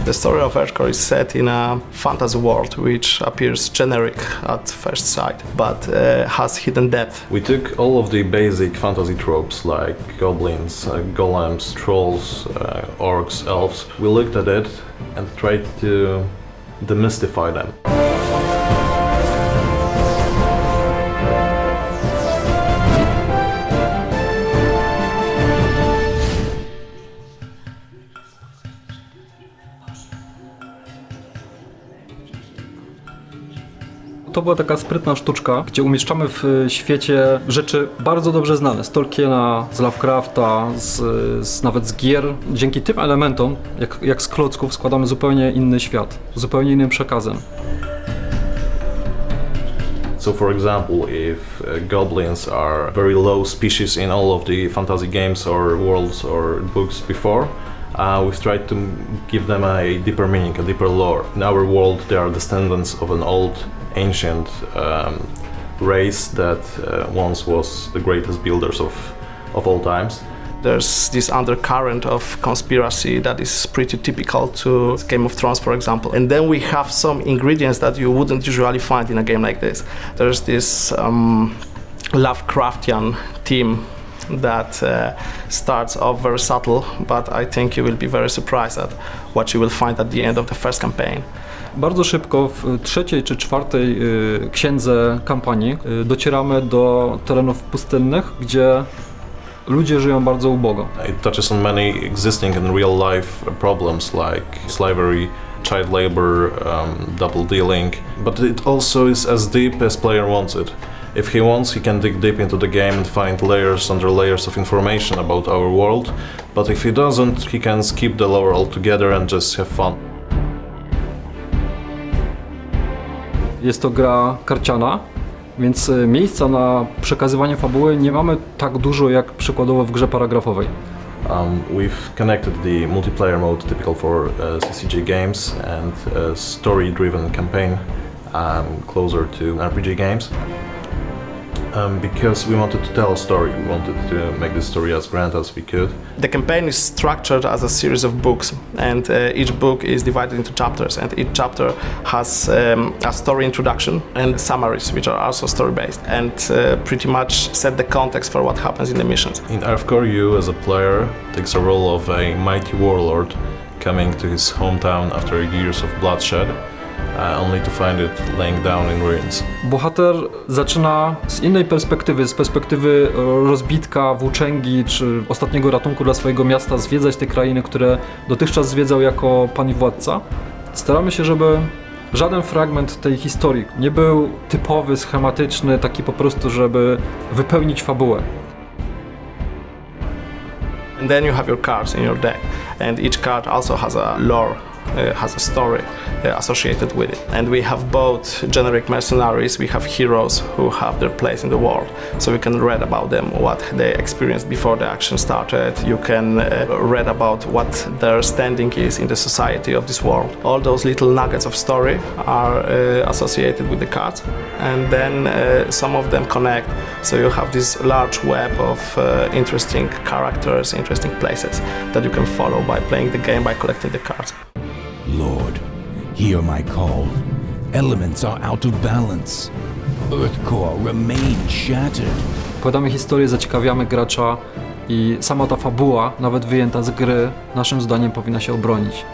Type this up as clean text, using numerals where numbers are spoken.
The story of Earthcore is set in a fantasy world which appears generic at first sight, but has hidden depth. We took all of the basic fantasy tropes like goblins, golems, trolls, orcs, elves. We looked at it and tried to demystify them. To była taka sprytna sztuczka, gdzie umieszczamy w świecie rzeczy bardzo dobrze znane z Tolkiena, z Lovecrafta, nawet z gier. Dzięki tym elementom, jak z klocków, składamy zupełnie inny świat, z zupełnie innym przekazem. So for example, if goblins are very low species in all of the fantasy games or worlds or books before, we've tried to give them a deeper meaning, a deeper lore. In our world they are descendants of an old, ancient race that once was the greatest builders of all times. There's this undercurrent of conspiracy that is pretty typical to Game of Thrones, for example. And then we have some ingredients that you wouldn't usually find in a game like this. There's this Lovecraftian theme that starts off very subtle, but I think you will be very surprised at what you will find at the end of the first campaign. Bardzo szybko w trzeciej czy czwartej księdze kampanii docieramy do terenów pustynnych, gdzie ludzie żyją bardzo ubogo. It touches on many existing and real life problems like slavery, child labor, double dealing, but it also is as deep as player wants it. If he wants, he can dig deep into the game and find layers under layers of information about our world, but if he doesn't, he can skip the lore altogether and just have fun. Jest to gra karciana, więc miejsca na przekazywanie fabuły nie mamy tak dużo jak przykładowo w grze paragrafowej. We've connected the multiplayer mode typical for CCG games and a story-driven campaign closer to RPG games. Because we wanted to tell a story, we wanted to make this story as grand as we could. The campaign is structured as a series of books, and each book is divided into chapters, and each chapter has a story introduction and summaries, which are also story-based, and pretty much set the context for what happens in the missions. In Earthcore, you as a player takes a role of a mighty warlord coming to his hometown after years of bloodshed, only to find it laying down in ruins. Bohater zaczyna z innej perspektywy, z perspektywy rozbitka, włóczęgi czy ostatniego ratunku dla swojego miasta, zwiedzać te krainy, które dotychczas zwiedzał jako pan i władca. Staramy się, żeby żaden fragment tej historii nie był typowy, schematyczny, taki po prostu, żeby wypełnić fabułę. And then you have your cards in your deck, and each card also has a lore. Has a story associated with it. And we have both generic mercenaries, we have heroes who have their place in the world. So you can read about them, what they experienced before the action started. You can read about what their standing is in the society of this world. All those little nuggets of story are associated with the cards. And then some of them connect. So you have this large web of interesting characters, interesting places that you can follow by playing the game, by collecting the cards. Lord, hear my call. Elements are out of balance. Earthcore remains shattered. Opowiadamy historię, zaciekawiamy gracza i sama ta fabuła, nawet wyjęta z gry, naszym zdaniem powinna się obronić.